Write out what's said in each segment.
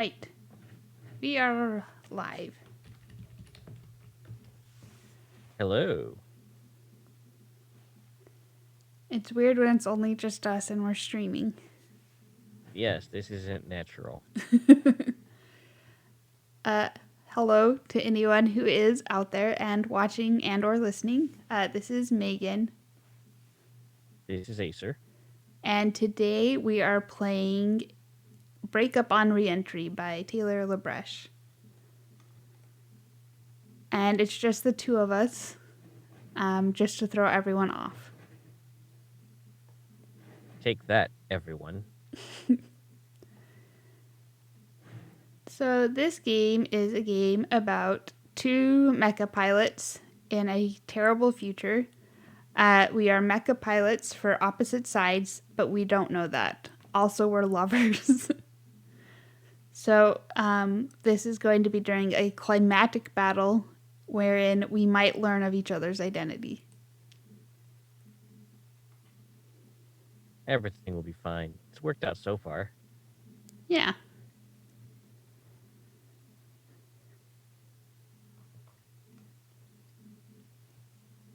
Right. We are live. Hello. It's weird when it's only just us and we're streaming. Yes, this isn't natural. Hello to anyone who is out there and watching and or listening. This is Megan, This is Acer. and today we are playing Breakup on Reentry by Taylor LeBresh. And it's just the two of us, just to throw everyone off. Take that, everyone. So this game is a game about two mecha pilots in a terrible future. We are mecha pilots for opposite sides, but we don't know that. Also, we're lovers. So this is going to be during a climatic battle wherein we might learn of each other's identity. Everything will be fine. It's worked out so far. Yeah.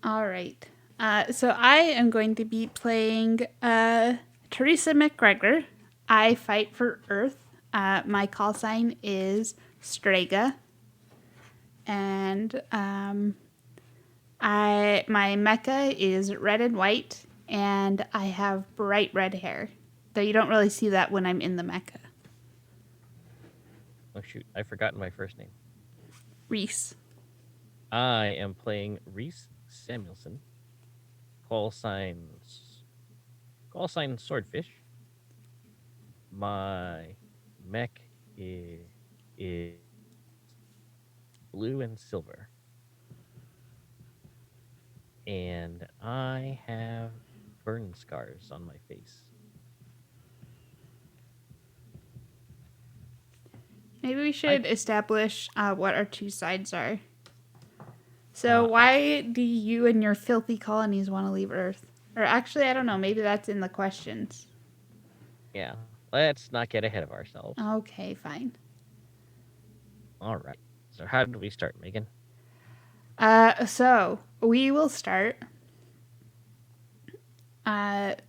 All right. So I am going to be playing Teresa McGregor. I fight for Earth. My call sign is Strega. And my mecha is red and white, and I have bright red hair. Though you don't really see that when I'm in the mecha. Oh shoot, I've forgotten my first name. Reese. I am playing Reese Samuelson. Call sign Swordfish. My mech is blue and silver. And I have burn scars on my face. Maybe we should establish what our two sides are. So why do you and your filthy colonies want to leave Earth? Or actually, I don't know. Maybe that's in the questions. Yeah, let's not get ahead of ourselves. Okay, fine. All right. So how did we start, Megan? So we will start. Let's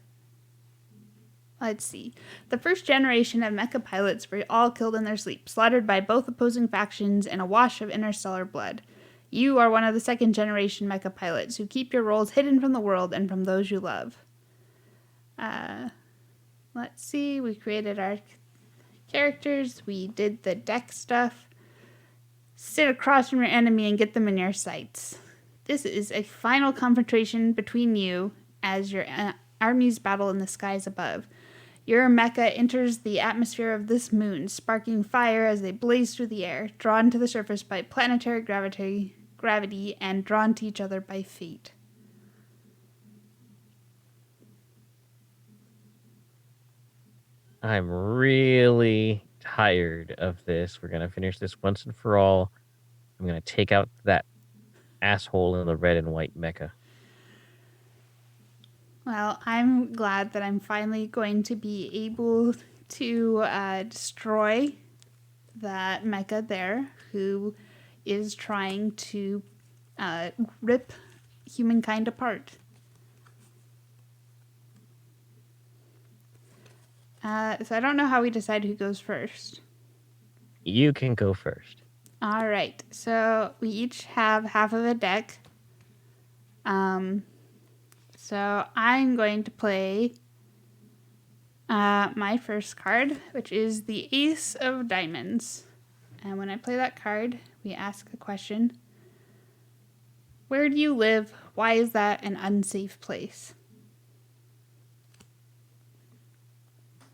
see. The first generation of mecha pilots were all killed in their sleep, slaughtered by both opposing factions in a wash of interstellar blood. You are one of the second generation mecha pilots who keep your roles hidden from the world and from those you love. Let's see. We created our characters. We did the deck stuff. Sit across from your enemy and get them in your sights. This is a final confrontation between you as your armies battle in the skies above. Your mecha enters the atmosphere of this moon, sparking fire as they blaze through the air, drawn to the surface by planetary gravity, and drawn to each other by fate. I'm really tired of this. We're going to finish this once and for all. I'm going to take out that asshole in the red and white mecha. Well, I'm glad that I'm finally going to be able to destroy that mecha there, who is trying to rip humankind apart. So I don't know how we decide who goes first. You can go first. All right. So we each have half of a deck. So I'm going to play my first card, which is the Ace of Diamonds. And when I play that card, we ask a question. Where do you live? Why is that an unsafe place?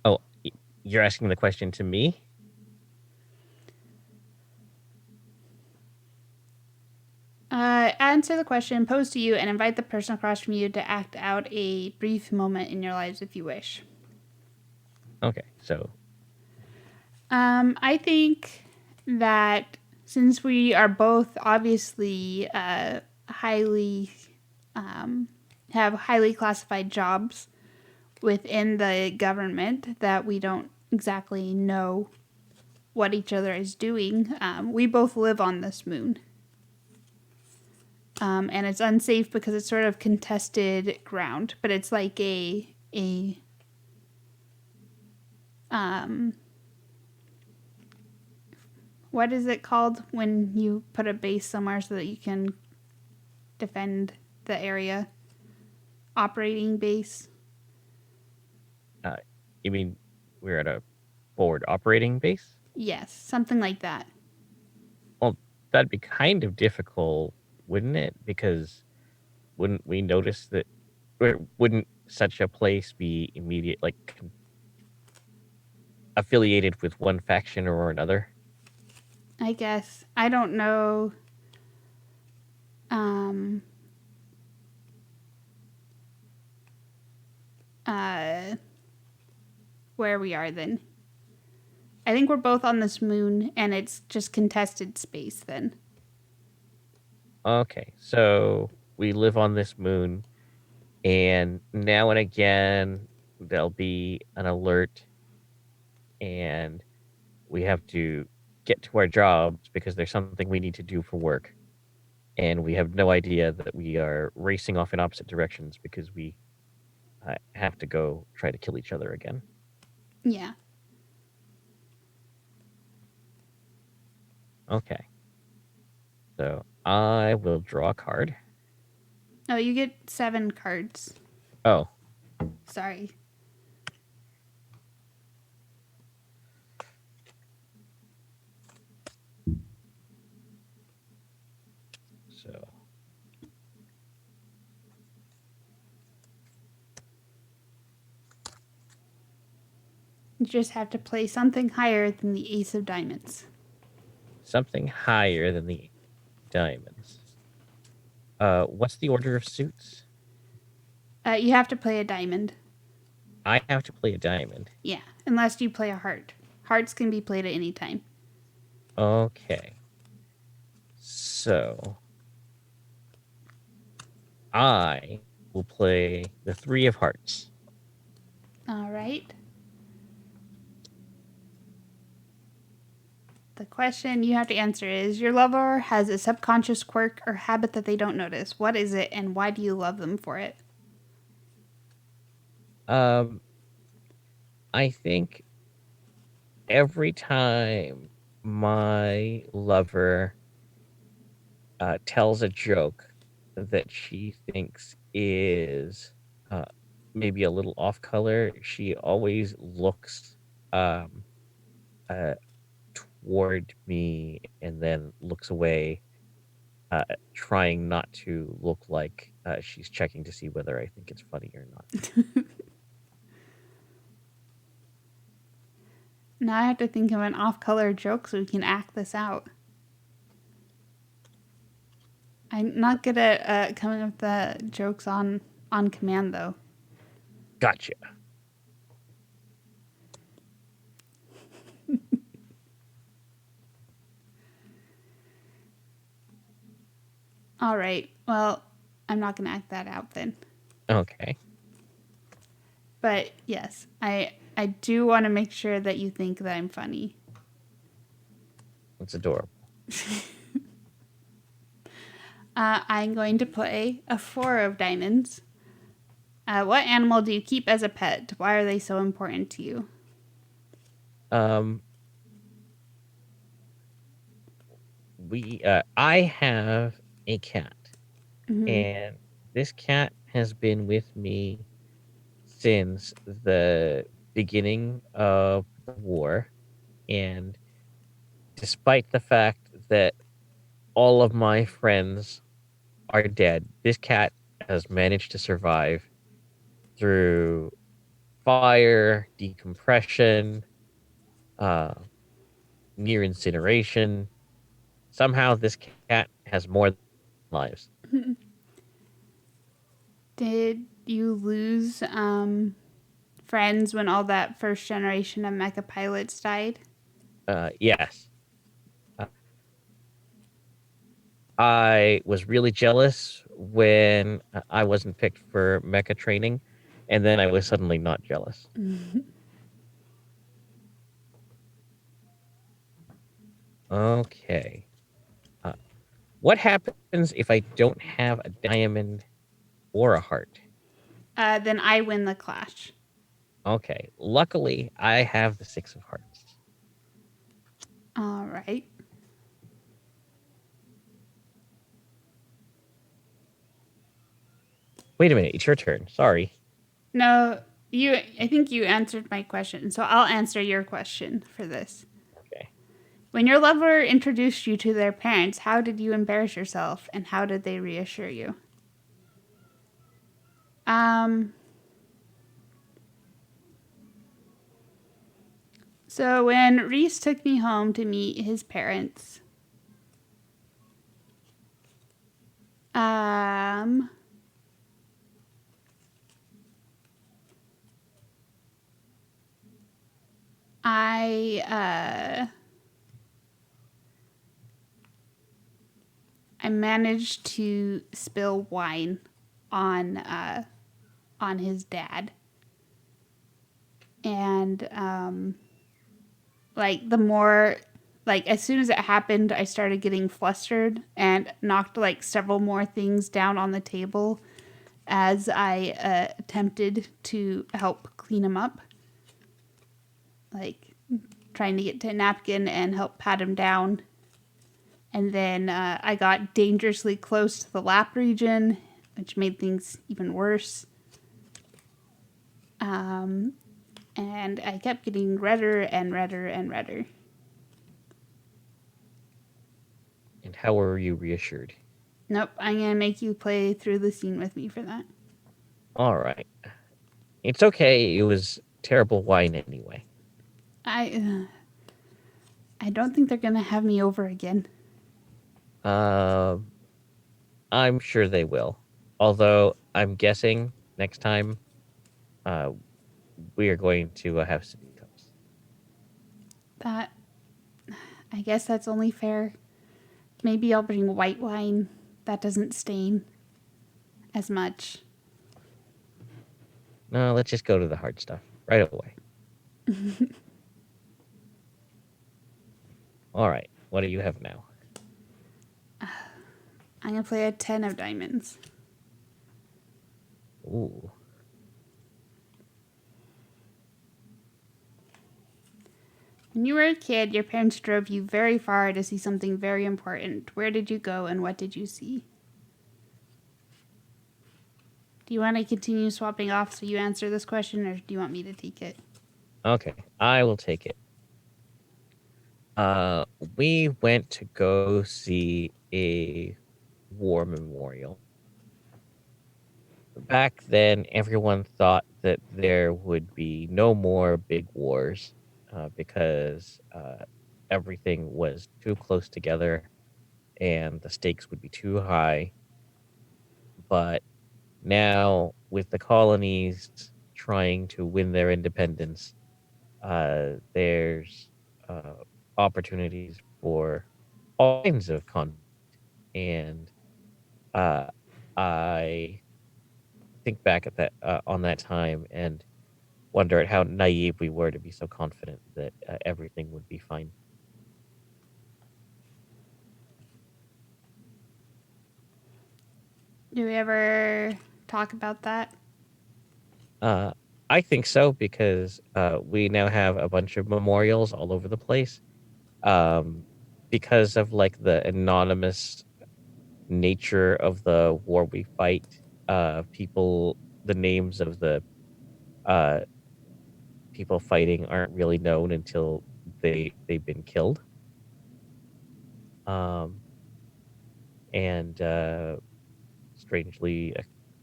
Oh, you're asking the question to me? Answer the question posed to you and invite the person across from you to act out a brief moment in your lives if you wish. Okay, so. I think that since we are both obviously highly have highly classified jobs within the government, that we don't exactly know what each other is doing. We both live on this moon. And it's unsafe because it's sort of contested ground, but it's like a what is it called when you put a base somewhere so that you can defend the area? Operating base. You mean we're at a forward operating base? Yes, something like that. Well, that'd be kind of difficult, wouldn't it? Because wouldn't we notice that? Or wouldn't such a place be immediate, like affiliated with one faction or another? I guess. I don't know. Uh, where we are then. I think we're both on this moon and it's just contested space then. Okay, so we live on this moon, and now and again there'll be an alert, and we have to get to our jobs because there's something we need to do for work. And we have no idea that we are racing off in opposite directions because we have to go try to kill each other again. Yeah. Okay. So I will draw a card. Oh, you get 7 cards. Oh. Sorry. So You just have to play something higher than the Ace of Diamonds. something higher than the diamonds. What's the order of suits? You have to play a diamond. I have to play a diamond. Yeah, unless you play a heart. Hearts can be played at any time. Okay. So I will play the 3 of hearts. All right. The question you have to answer is your lover has a subconscious quirk or habit that they don't notice. What is it and why do you love them for it? I think every time my lover tells a joke that she thinks is maybe a little off color, she always looks uh, toward me and then looks away, trying not to look like she's checking to see whether I think it's funny or not. Now I have to think of an off color joke so we can act this out. I'm not good at coming up with the jokes on command though. Gotcha. All right. Well, I'm not going to act that out then. Okay. But yes, I do want to make sure that you think that I'm funny. That's adorable. I'm going to play a 4 of diamonds. What animal do you keep as a pet? Why are they so important to you? I have a cat, and this cat has been with me since the beginning of the war. And despite the fact that all of my friends are dead, this cat has managed to survive through fire, decompression, uh, near incineration. Somehow, this cat has more lives. Did you lose friends when all that first generation of mecha pilots died? Yes. Uh, I was really jealous when I wasn't picked for mecha training, and then I was suddenly not jealous. Okay. Uh, what happens if I don't have a diamond or a heart? Then I win the clash. Okay. Luckily, I have the 6 of hearts. All right. Wait a minute. It's your turn. Sorry. No, you. I think you answered my question, so I'll answer your question for this. Okay. When your lover introduced you to their parents, how did you embarrass yourself, and how did they reassure you? Um. So when Reese took me home to meet his parents, um, I I managed to spill wine on his dad, and like the more like as soon as it happened, I started getting flustered and knocked like several more things down on the table as I attempted to help clean him up, like trying to get to a napkin and help pat him down. And then I got dangerously close to the lap region, which made things even worse. Um, and I kept getting redder and redder and redder. And how were you reassured? Nope, I'm gonna make you play through the scene with me for that. All right. It's okay. It was terrible wine anyway. I I don't think they're gonna have me over again. Um, I'm sure they will. Although I'm guessing next time, uh, we are going to have sippy cups. That I guess that's only fair. Maybe I'll bring white wine that doesn't stain as much. No, let's just go to the hard stuff right away. All right. What do you have now? I'm gonna play a 10 of diamonds. Ooh. When you were a kid, your parents drove you very far to see something very important. Where did you go and what did you see? Do you want to continue swapping off so you answer this question, or do you want me to take it? Okay. I will take it. Uh, we went to go see a war memorial. Back then, everyone thought that there would be no more big wars because everything was too close together and the stakes would be too high. But now, with the colonies trying to win their independence, there's opportunities for all kinds of conflict. And uh, I think back at that on that time and wonder at how naive we were to be so confident that everything would be fine. Do we ever talk about that? Uh, I think so because we now have a bunch of memorials all over the place. Um, because of like the anonymous nature of the war we fight, people, the names of the uh, people fighting aren't really known until they've been killed. Um, and strangely,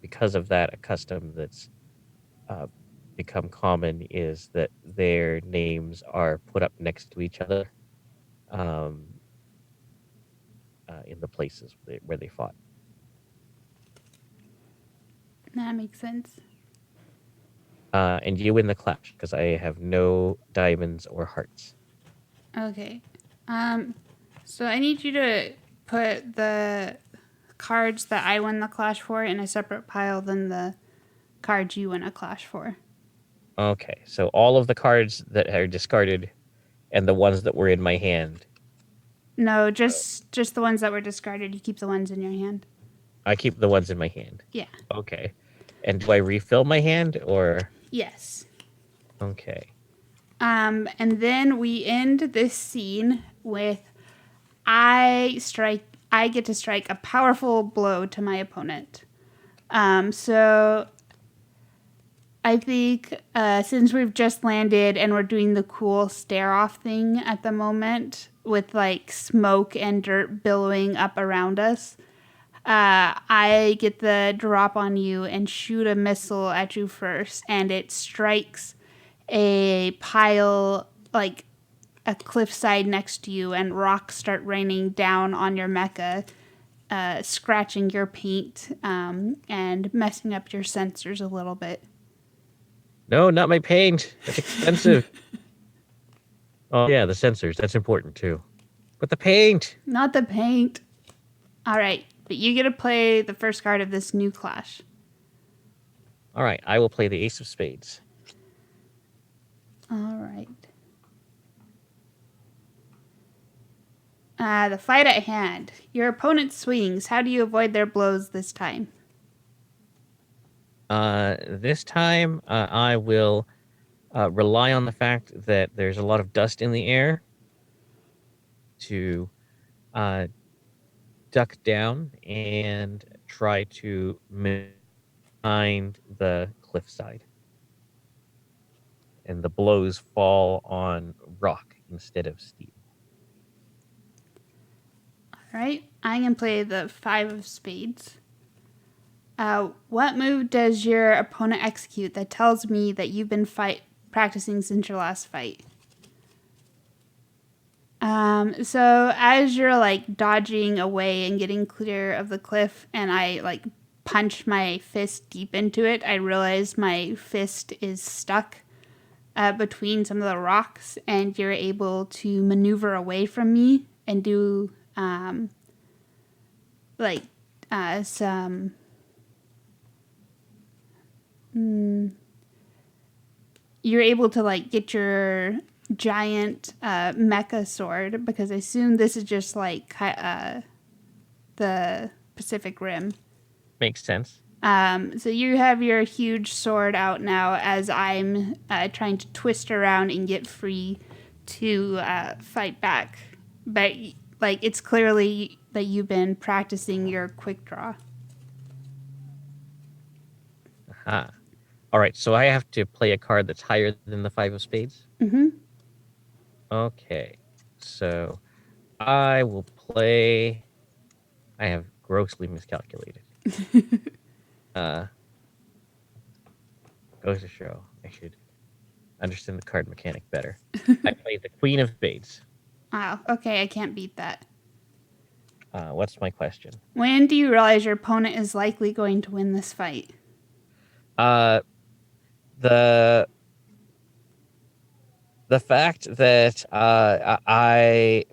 because of that, a custom that's uh, become common is that their names are put up next to each other um, in the places where they fought. That makes sense. And you win the clash because I have no diamonds or hearts. Okay. Um, so I need you to put the cards that I win the clash for in a separate pile than the cards you win a clash for. Okay, so all of the cards that are discarded and the ones that were in my hand. No, just the ones that were discarded. You keep the ones in your hand. I keep the ones in my hand. Yeah. Okay. And do I refill my hand or? Yes. Okay. And then we end this scene with I get to strike a powerful blow to my opponent. So I think since we've just landed and we're doing the cool stare off thing at the moment with like smoke and dirt billowing up around us, I get the drop on you and shoot a missile at you first, and it strikes a pile, like a cliffside next to you, and rocks start raining down on your mecha, scratching your paint and messing up your sensors a little bit. No, not my paint. That's expensive. Oh yeah, the sensors. That's important too. But the paint. Not the paint. All right, but you get to play the first card of this new clash. All right, I will play the Ace of Spades. All right. The fight at hand. Your opponent swings. How do you avoid their blows this time? This time I will rely on the fact that there's a lot of dust in the air to duck down and try to find the cliffside. And the blows fall on rock instead of steel. All right, I'm going to play the five of spades. What move does your opponent execute that tells me that you've been practicing since your last fight? So as you're like dodging away and getting clear of the cliff, and I like punch my fist deep into it, I realize my fist is stuck between some of the rocks, and you're able to maneuver away from me and do like some. You're able to like get your giant mecha sword, because I assume this is just like the Pacific Rim. Makes sense. So you have your huge sword out now as I'm trying to twist around and get free to fight back. But like it's clearly that you've been practicing your quick draw. Aha. All right, so I have to play a card that's higher than the five of spades? Mm-hmm. Okay, so I will play. I have grossly miscalculated. Goes to show I should understand the card mechanic better. I play the Queen of Spades. Wow. Okay, I can't beat that. What's my question? When do you realize your opponent is likely going to win this fight? Uh, the the fact that I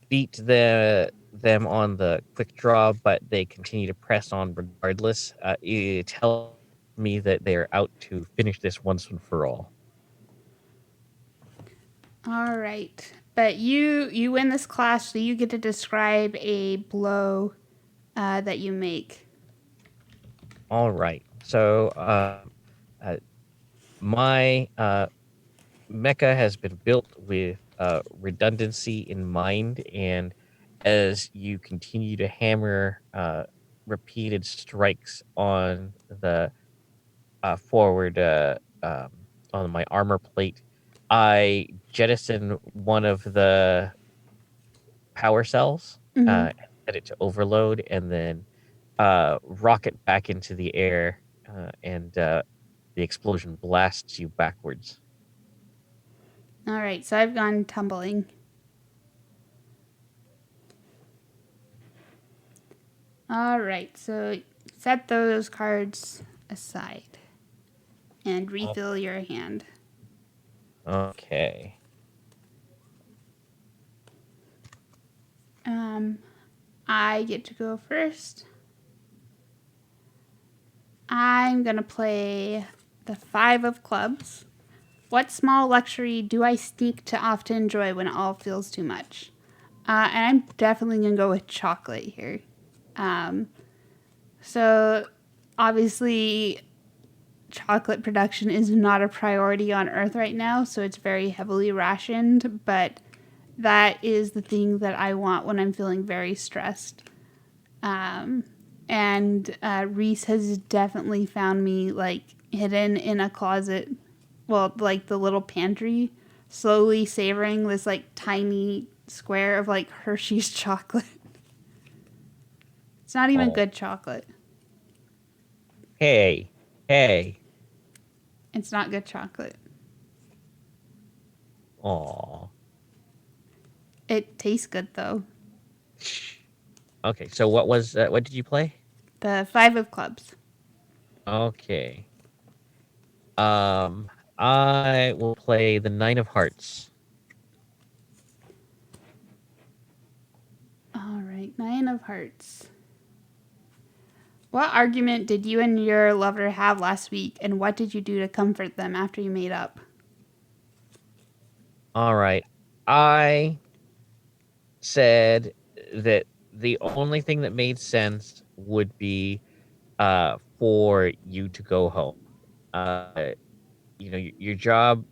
beat them on the quick draw, but they continue to press on regardless, it tells me that they're out to finish this once and for all. All right. But you win this clash, so you get to describe a blow that you make. All right. So my mecha has been built with redundancy in mind, and as you continue to hammer repeated strikes on the forward on my armor plate, I jettison one of the power cells, Mm-hmm. set it to overload, and then rocket back into the air, and the explosion blasts you backwards. All right. So I've gone tumbling. All right. So set those cards aside and refill your hand. Okay. I get to go first. I'm going to play the five of clubs. What small luxury do I sneak to often enjoy when it all feels too much? And I'm definitely going to go with chocolate here. Um, so, obviously, chocolate production is not a priority on Earth right now, so it's very heavily rationed, but that is the thing that I want when I'm feeling very stressed. Um, and Reese has definitely found me like hidden in a closet, well, like the little pantry, slowly savoring this like tiny square of like Hershey's chocolate. It's not even Oh, good chocolate. hey, hey. It's not good chocolate. Oh. It tastes good though. Okay, so what did you play? The five of clubs. Okay. Um, I will play the Nine of Hearts. All right, nine of hearts. What argument did you and your lover have last week, and what did you do to comfort them after you made up? All right. I said that the only thing that made sense would be for you to go home. Uh your job,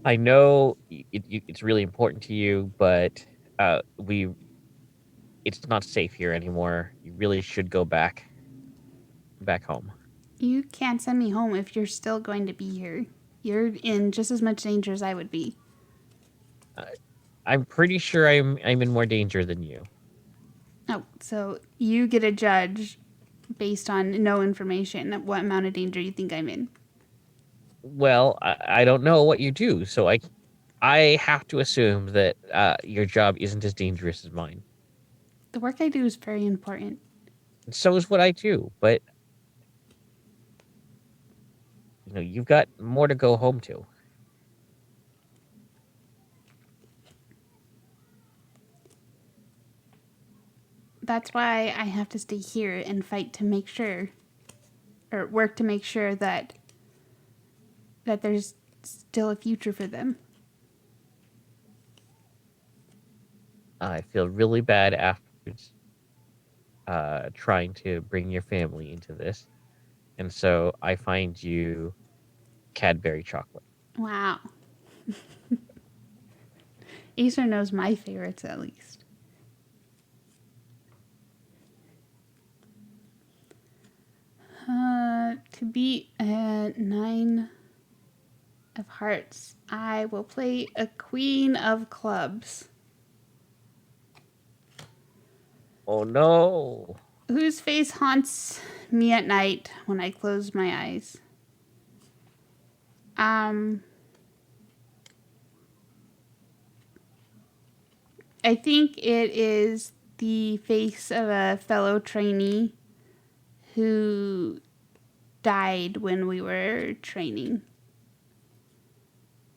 I know it's really important to you, but we it's not safe here anymore. You really should go back home. You can't send me home if you're still going to be here. You're in just as much danger as I would be. Uh, I'm pretty sure I'm in more danger than you. Oh, so you get a judge based on no information what amount of danger you think I'm in. Well, I don't know what you do, so I have to assume that your job isn't as dangerous as mine. The work I do is very important. And so is what I do, but you've got more to go home to. That's why I have to stay here and fight to make sure, or work to make sure that there's still a future for them. I feel really bad afterwards, trying to bring your family into this, and so I find you Cadbury chocolate. Wow. Acer knows my favorites at least. To beat a nine of hearts, I will play a queen of clubs. Oh no! Whose face haunts me at night when I close my eyes? Um, I think it is the face of a fellow trainee who died when we were training.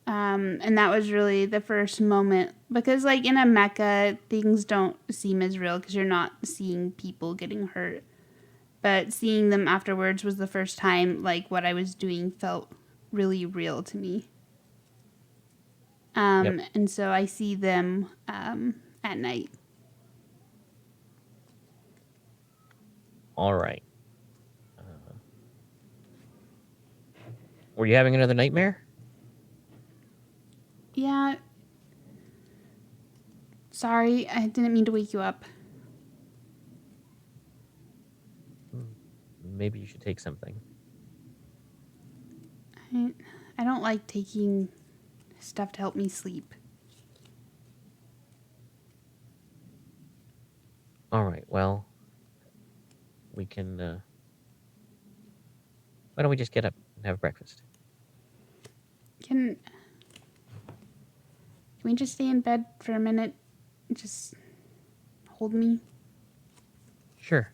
And that was really the first moment because, like in a mecha, things don't seem as real because you're not seeing people getting hurt. But seeing them afterwards was the first time, like what I was doing felt really real to me. Yep. And so I see them at night. All right. Were you having another nightmare? Yeah, sorry, I didn't mean to wake you up. Hmm, maybe you should take something. I, I don't like taking stuff to help me sleep. All right. Well, we can. Why don't we just get up and have breakfast? Can we just stay in bed for a minute? Just hold me. Sure.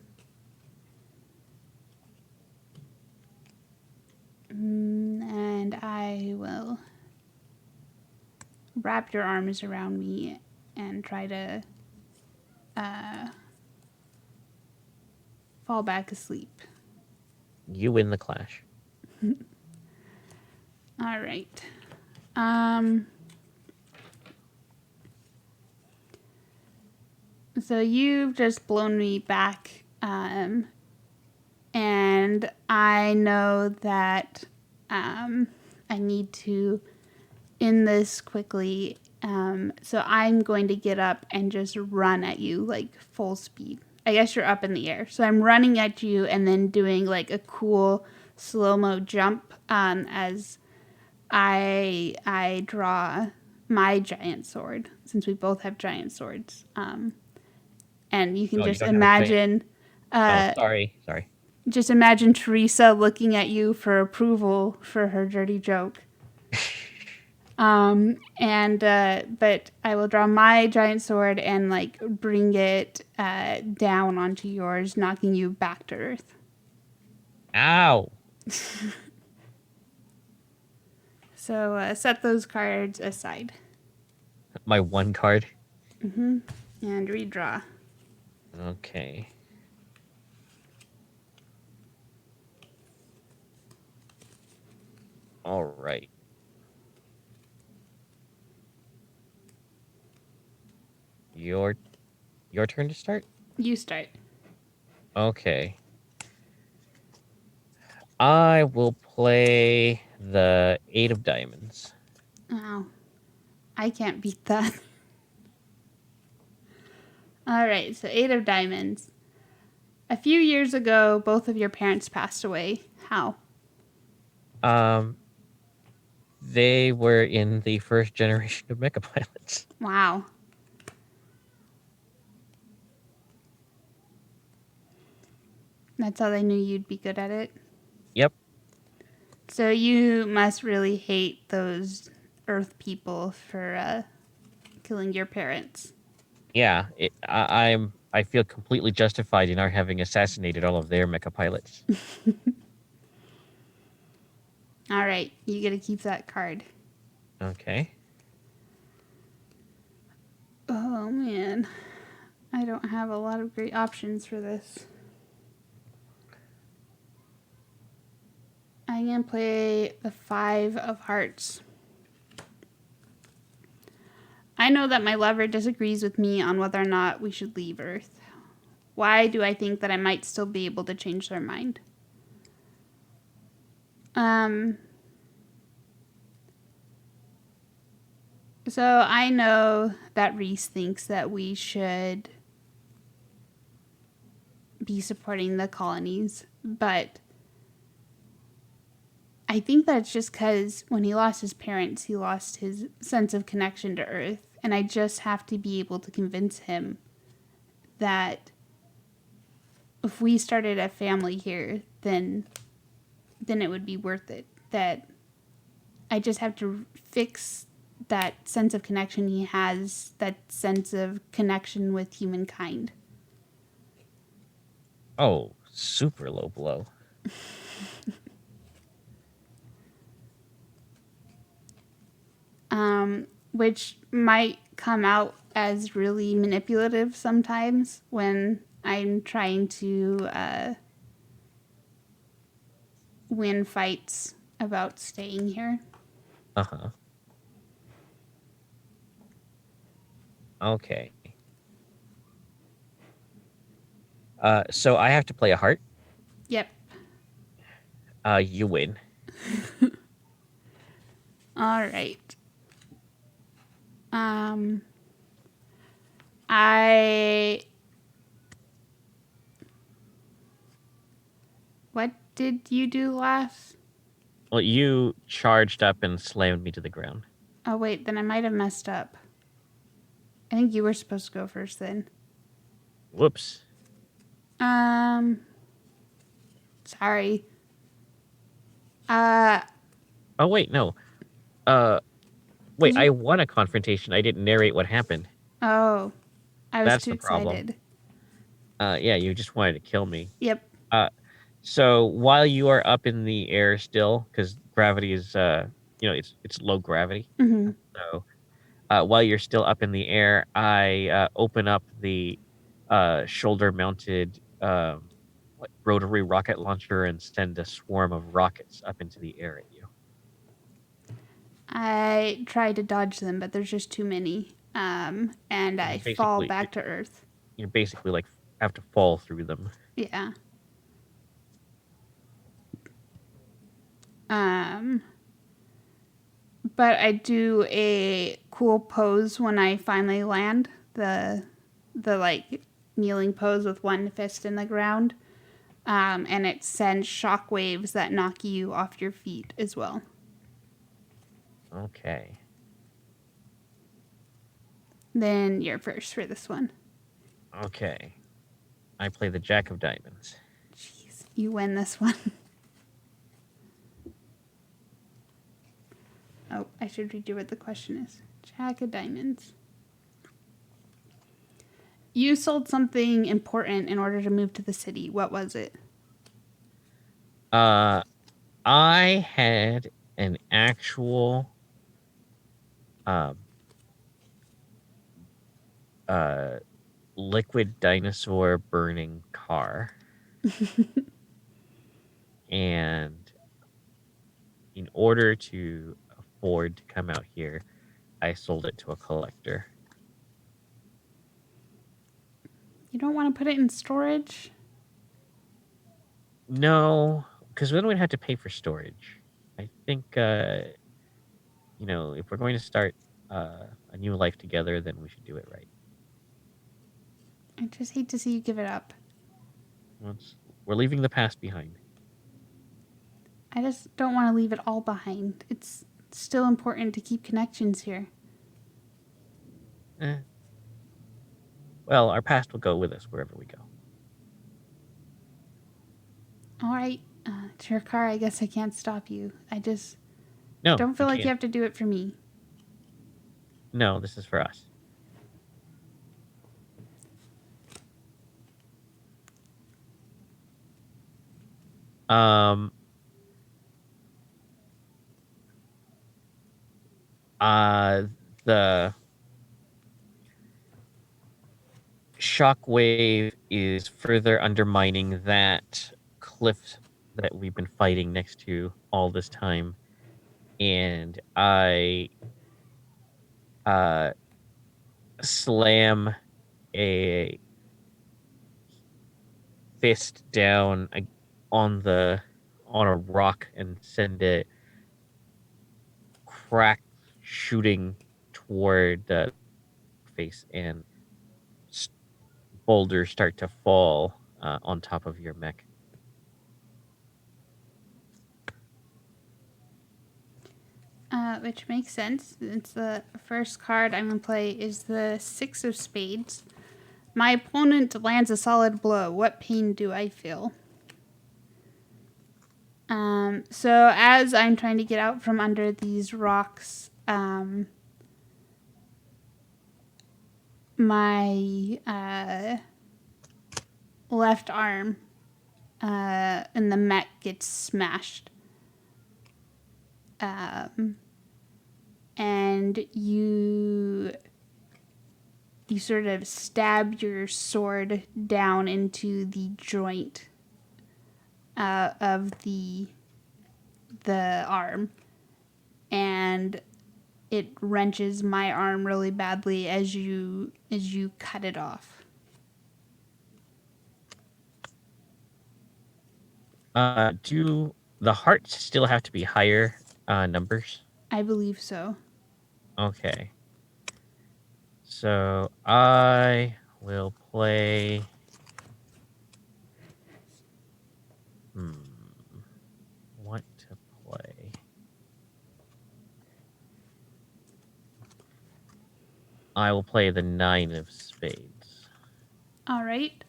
And I will wrap your arms around me and try to uh, fall back asleep. You win the clash. All right. Um, So you've just blown me back, and I know that I need to end this quickly. So I'm going to get up and just run at you like full speed. I guess you're up in the air. So I'm running at you and then doing like a cool slow mo jump as I draw my giant sword since we both have giant swords. And you can Oh, you don't have a giant. Oh, sorry. just imagine Teresa looking at you for approval for her dirty joke. But I will draw my giant sword and like bring it down onto yours, knocking you back to Earth. Ow! So set those cards aside My one card. and redraw. Okay. All right. Your turn to start? You start. Okay. I will play the 8 of diamonds. Wow, I can't beat that. All right, so 8 of diamonds. A few years ago, both of your parents passed away. How? Um they were in the first generation of mecha pilots. Wow. That's how they knew you'd be good at it. Yep. So you must really hate those Earth people for killing your parents. Yeah, I feel completely justified in our having assassinated all of their mecha pilots. All right, you get to keep that card. Okay. Oh man, I don't have a lot of great options for this. I'm gonna play the 5 of Hearts. I know that my lover disagrees with me on whether or not we should leave Earth. Why do I think that I might still be able to change their mind? Um, so I know that Reese thinks that we should be supporting the colonies, but I think that's just because when he lost his parents, he lost his sense of connection to Earth. And I just have to be able to convince him that if we started a family here, then it would be worth it. That I just have to fix that sense of connection he has, that sense of connection with humankind. Oh, super low blow. Which might come out as really manipulative sometimes when I'm trying to win fights about staying here. Uh-huh. Okay. So I have to play a heart. Yep. You win. All right. Um, I. What did you do last? Well, you charged up and slammed me to the ground. Oh, wait, then I might have messed up. I think you were supposed to go first then. Whoops. Um, sorry. Uh, Oh wait, no. Uh wait, did I you? won a confrontation. I didn't narrate what happened. Oh, I was That's too the problem. excited. Yeah, you just wanted to kill me. Yep. Uh so while you are up in the air still, because gravity is it's low gravity. Mm-hmm. So while you're still up in the air, I open up the shoulder mounted rotary rocket launcher and send a swarm of rockets up into the air at you. I tried to dodge them, but there's just too many. And I fall Basically, back to Earth. you're basically like have to fall through them. Yeah. Um, but I do a cool pose when I finally land the like kneeling pose with one fist in the ground. And it sends shock waves that knock you off your feet as well. Okay. Then you're first for this one. Okay. I play the Jack of Diamonds. Jeez, you win this one. Oh, I should read you what the question is. Jack of Diamonds. You sold something important in order to move to the city. What was it? Uh, I had an actual um uh liquid dinosaur burning car, and in order to afford to come out here, I sold it to a collector. You don't want to put it in storage? No, because then we'd have to pay for storage. I think if we're going to start a new life together, then we should do it right. I just hate to see you give it up. Once we're leaving the past behind. I just don't want to leave it all behind. It's still important to keep connections here. Eh. Well, our past will go with us wherever we go. All right, it's your car. I guess I can't stop you. I just No, don't you feel like you can't. have to do it for me. No, this is for us. Um. Uh. The shockwave is further undermining that cliff that we've been fighting next to all this time, and I uh slam a fist down on a rock and send it crack shooting toward the face, and boulders start to fall on top of your mech. Which makes sense. It's the first card I'm going to play is the Six of Spades. My opponent lands a solid blow. What pain do I feel? So as I'm trying to get out from under these rocks, my left arm in the mech gets smashed. And you sort of stab your sword down into the joint of the arm, and it wrenches my arm really badly as you cut it off. Do the hearts still have to be higher numbers? I believe so. Okay. So I will play. What to play? I will play the nine of spades. All right.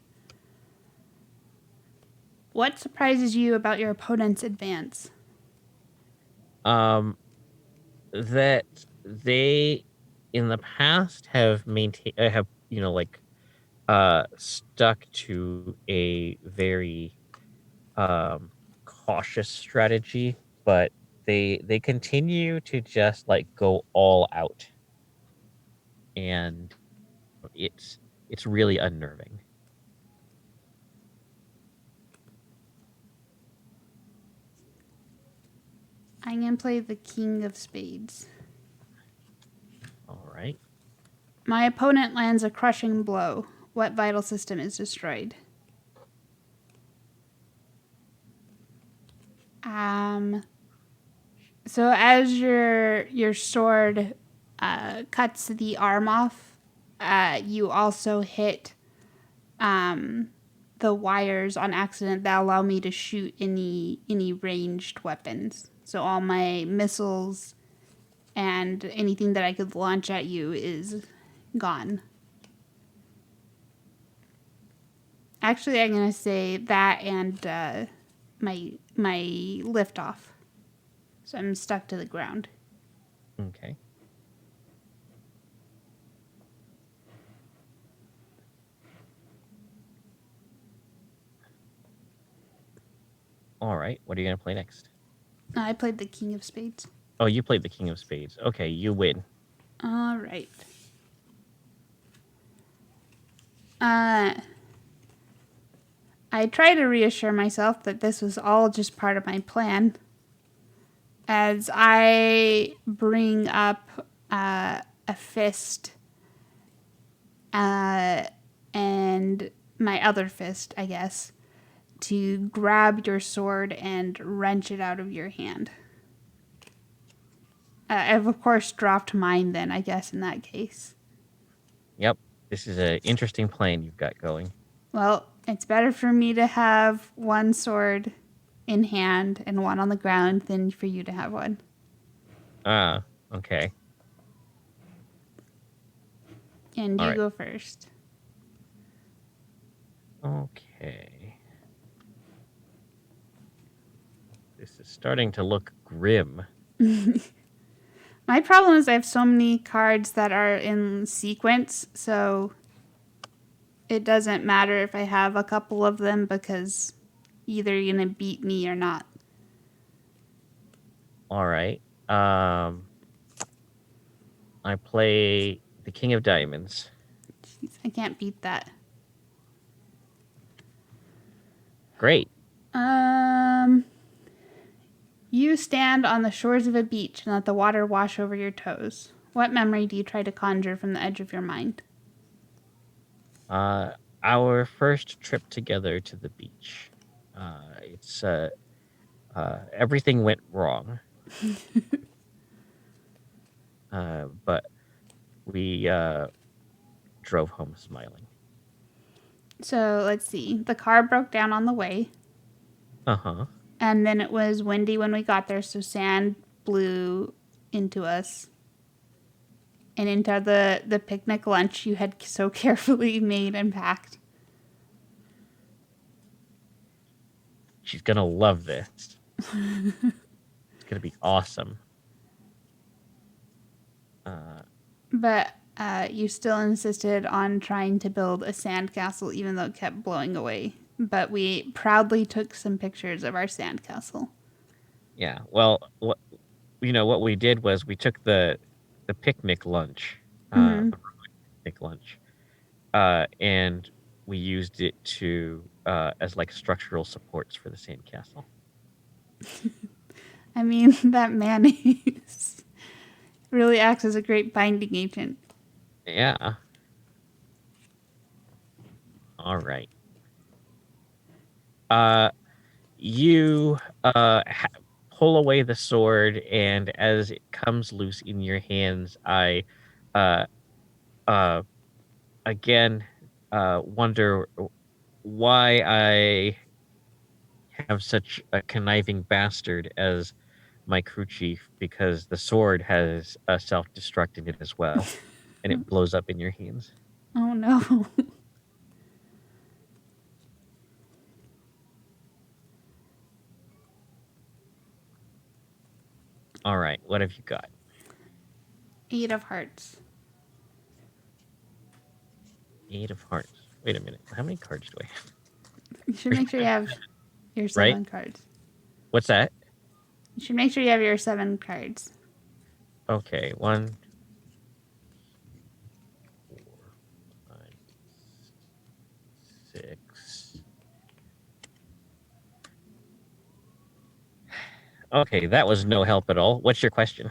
What surprises you about your opponent's advance? Um, that they in the past have maintained have stuck to a very cautious strategy, but they continue to just like go all out, and it's really unnerving. I'm going to play the King of Spades. All right. My opponent lands a crushing blow. What vital system is destroyed? So as your sword cuts the arm off, you also hit the wires on accident that allow me to shoot any ranged weapons. So all my missiles and anything that I could launch at you is gone. Actually, I'm gonna say that and my lift off. So I'm stuck to the ground. Okay. All right. What are you going to play next? I played the King of Spades. Oh, you played the King of Spades. Okay, you win. All right. I try to reassure myself that this was all just part of my plan. As I bring up a fist and my other fist, I guess, to grab your sword and wrench it out of your hand. I've, of course, dropped mine then, I guess, in that case. Yep. This is an interesting plan you've got going. Well, it's better for me to have one sword in hand and one on the ground than for you to have one. Ah, okay. And All you right. go first. Okay. This is starting to look grim. My problem is I have so many cards that are in sequence, so it doesn't matter if I have a couple of them because either you're going to beat me or not. All right. I play the King of Diamonds. Jeez, I can't beat that. Great. You stand on the shores of a beach and let the water wash over your toes. What memory do you try to conjure from the edge of your mind? Our first trip together to the beach. It's everything went wrong. But we drove home smiling. So let's see. The car broke down on the way, Uh-huh. and then it was windy when we got there, so sand blew into us and into the picnic lunch you had so carefully made and packed. She's gonna love this. It's gonna be awesome. But you still insisted on trying to build a sandcastle even though it kept blowing away. But we proudly took some pictures of our sandcastle. Yeah. Well, what we did was we took the picnic lunch, the picnic lunch, and we used it to as like structural supports for the sandcastle. I mean, that mayonnaise really acts as a great binding agent. Yeah. All right. You pull away the sword, and as it comes loose in your hands, I uh, uh, again wonder why I have such a conniving bastard as my crew chief, because the sword has a self-destruct in it as well, and it blows up in your hands. Oh no. All right, what have you got? 8 of hearts. 8 of hearts. Wait a minute. How many cards do I have? You should make sure you have your Right? 7 cards. What's that? You should make sure you have your 7 cards. Okay, 1, 4, 5, 6. Okay, that was no help at all. What's your question?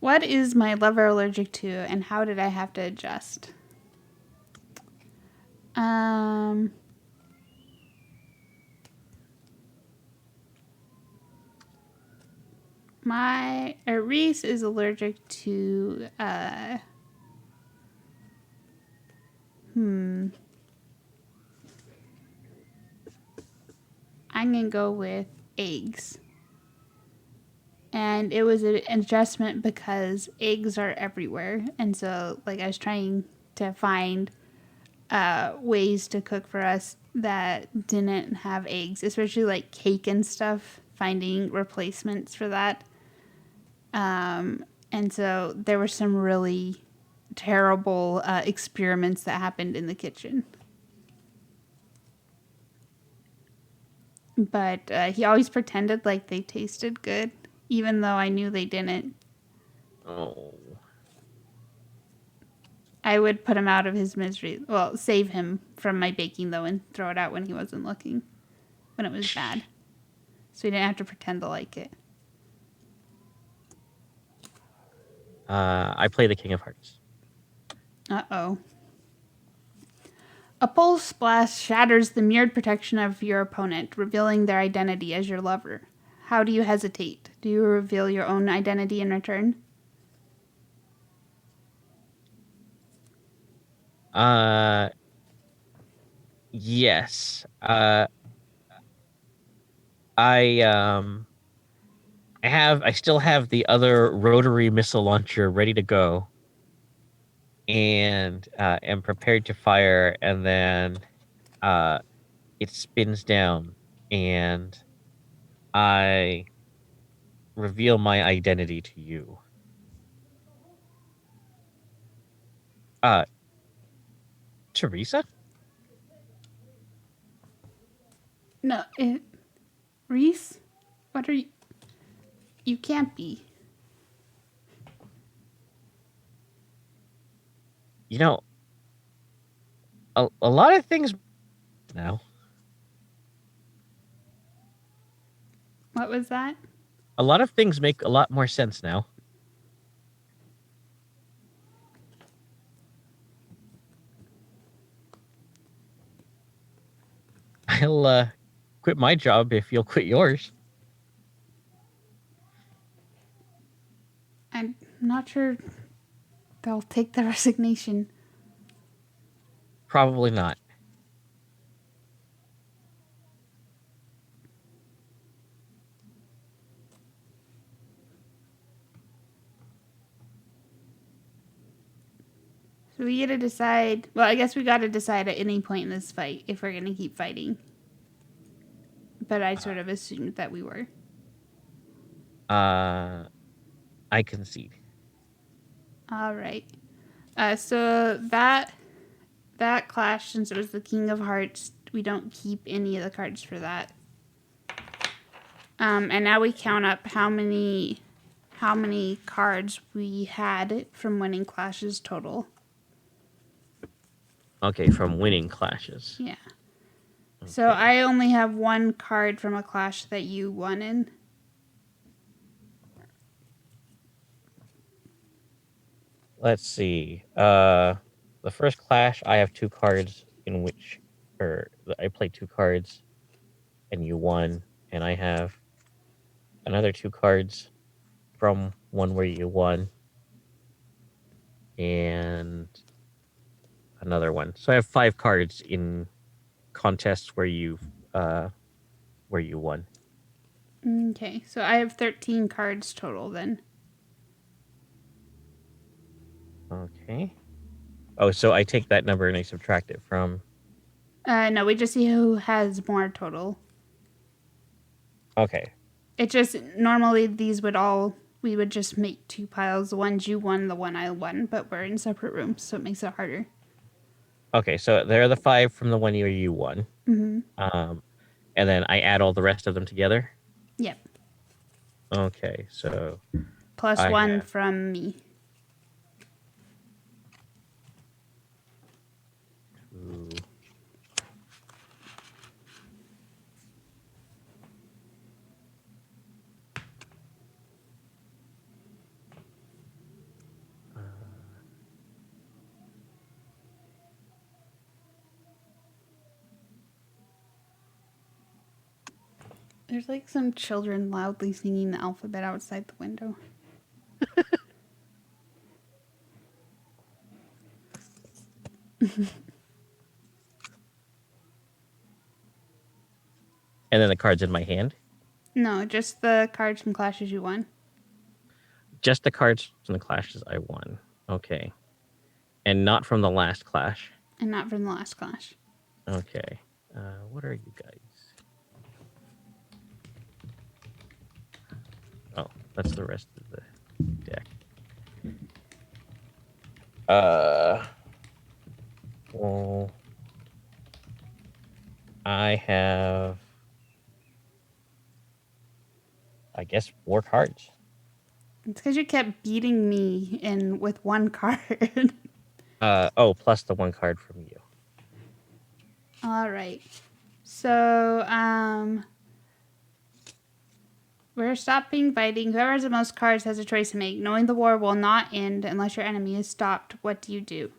What is my lover allergic to and how did I have to adjust? Um, my Reese is allergic to I'm gonna go with eggs. And it was an adjustment because eggs are everywhere, and so like I was trying to find ways to cook for us that didn't have eggs, especially like cake and stuff. Finding replacements for that, and so there were some really terrible experiments that happened in the kitchen. But he always pretended like they tasted good, even though I knew they didn't. Oh. I would put him out of his misery. Well, save him from my baking, though, and throw it out when he wasn't looking, when it was bad. So he didn't have to pretend to like it. I play the King of Hearts. Uh-oh. A pulse blast shatters the mirrored protection of your opponent, revealing their identity as your lover. How do you hesitate? Do you reveal your own identity in return? Uh, yes. I I still have the other rotary missile launcher ready to go, and am prepared to fire, and then uh, it spins down, and I reveal my identity to you. Uh, Teresa? No, Reese? What are you? You can't be. You know, a lot of things now. What was that? A lot of things make a lot more sense now. I'll quit my job if you'll quit yours. I'm not sure they'll take the resignation. Probably not. So we gotta decide. Well, I guess we gotta decide at any point in this fight if we're gonna keep fighting. But I sort of assumed that we were. Uh, I concede. All right. So that clash, since it was the King of Hearts, we don't keep any of the cards for that. And now we count up how many cards we had from winning clashes total. Okay, from winning clashes. Yeah. Okay. So I only have one card from a clash that you won in. Let's see. The first clash, I have two cards in which, or I played two cards, and you won, and I have another two cards from one where you won, and another one. So I have five cards in contests where you won. Okay, so I have 13 cards total then. Okay. Oh, so I take that number and I subtract it from. No, we just see who has more total. Okay. It just normally we would just make two piles. The ones you won, the one I won, but we're in separate rooms, so it makes it harder. Okay, so there are the five from the one year you won. Mm-hmm. And then I add all the rest of them together. Yep. Okay, so Plus I one have from me. two. There's like some children loudly singing the alphabet outside the window. And then the card's in my hand. No, just the cards from clashes you won. Just the cards from the clashes I won. Okay. And not from the last clash. And not from the last clash. Okay. What are you guys? Oh, that's the rest of the deck. Well, I have, I guess, 4 cards. It's because you kept beating me in with one card. Plus the 1 card from you. All right. So, we're stopping fighting. Whoever has the most cards has a choice to make. Knowing the war will not end unless your enemy is stopped. What do you do?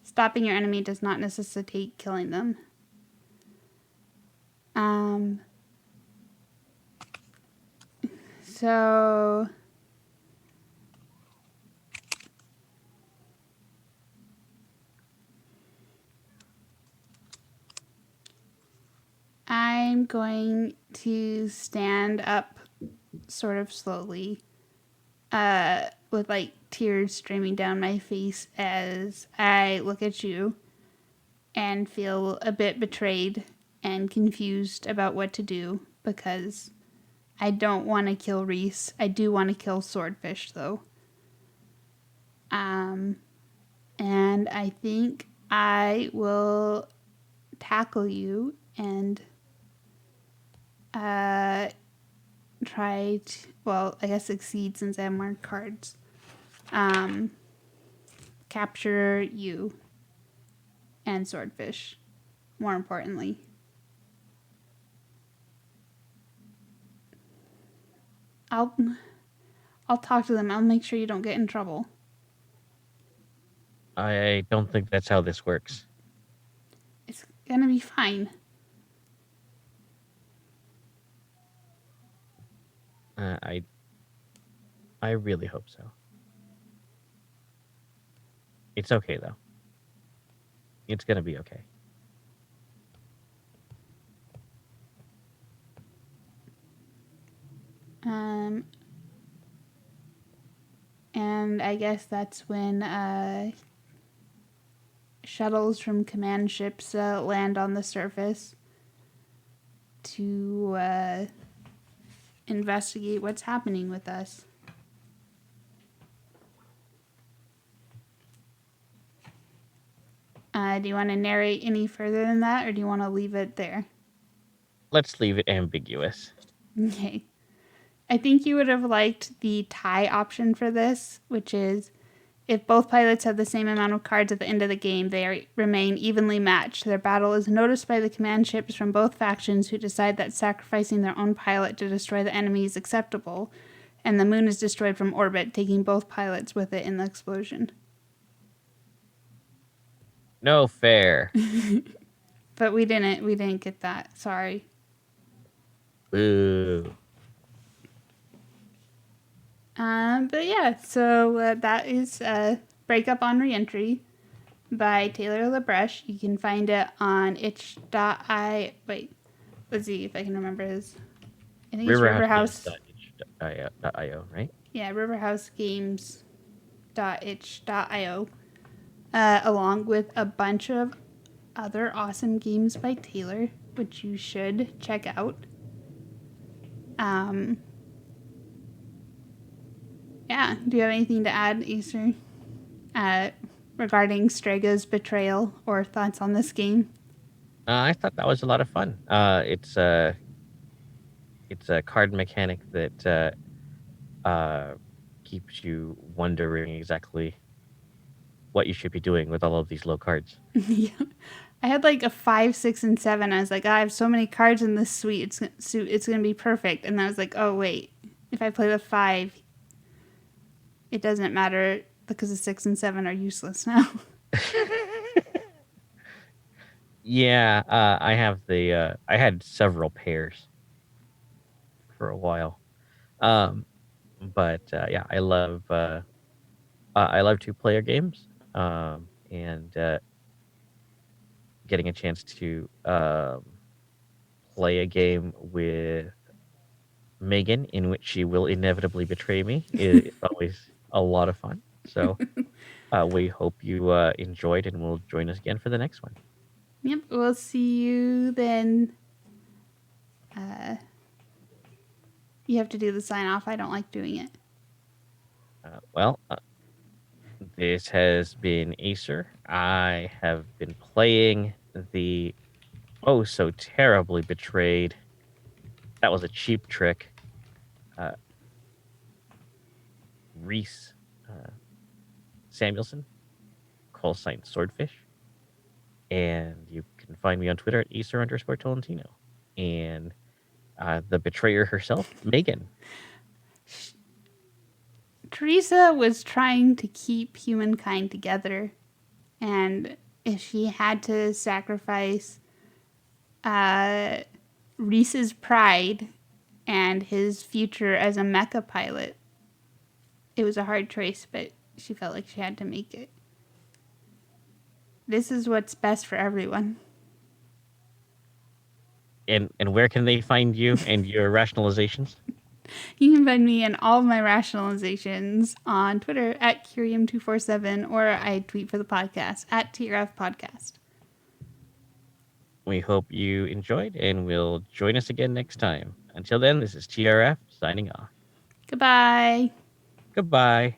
Stopping your enemy does not necessitate killing them. So I'm going to stand up sort of slowly, with like tears streaming down my face as I look at you and feel a bit betrayed and confused about what to do because I don't want to kill Reese. I do want to kill Swordfish though. And I think I will tackle you and try to, well, I guess succeed since I have more cards. Capture you and Swordfish, more importantly. I'll talk to them. I'll make sure you don't get in trouble. I don't think that's how this works. It's gonna be fine. I really hope so. It's okay though. It's gonna be okay. And I guess that's when shuttles from command ships land on the surface to investigate what's happening with us. Do you want to narrate any further than that, or do you want to leave it there? Let's leave it ambiguous. Okay. I think you would have liked the tie option for this, which is if both pilots have the same amount of cards at the end of the game, they remain evenly matched. Their battle is noticed by the command ships from both factions who decide that sacrificing their own pilot to destroy the enemy is acceptable, and the moon is destroyed from orbit, taking both pilots with it in the explosion. No fair. But we didn't get that. Sorry. Boo. But yeah, so that is Breakup on Reentry by Taylor LeBresh. You can find it on itch.io. Wait, let's see if I can remember his. I think it's Riverhouse.itch.io, right? Yeah, riverhousegames.itch.io. Along with a bunch of other awesome games by Taylor, which you should check out. Yeah, do you have anything to add, Aser, regarding Strega's betrayal or thoughts on this game? I thought that was a lot of fun. It's a card mechanic that keeps you wondering exactly what you should be doing with all of these low cards. Yeah. I had like a 5, 6, and 7. I was like, I have so many cards in this suite. It's going to be perfect. And I was like, oh, wait. If I play the 5, it doesn't matter because the 6 and 7 are useless now. Yeah, I have I had several pairs. for a while. Um, but yeah, I love two-player games, and getting a chance to play a game with Megan in which she will inevitably betray me is always a lot of fun. So we hope you enjoyed and will join us again for the next one. Yep, we'll see you then. Uh, you have to do the sign off. I don't like doing it. Well, this has been Acer. I have been playing the oh so terribly betrayed. That was a cheap trick. Uh, Reese Samuelson, call sign Swordfish. And you can find me on Twitter at Acer_Tolentino. And the betrayer herself, Megan. Teresa was trying to keep humankind together, and if she had to sacrifice uh, Reese's pride and his future as a mecha pilot, it was a hard choice, but she felt like she had to make it. This is what's best for everyone. And where can they find you and your rationalizations? You can find me and all of my rationalizations on Twitter at Curium247, or I tweet for the podcast at TRF Podcast. We hope you enjoyed and will join us again next time. Until then, this is TRF signing off. Goodbye. Goodbye.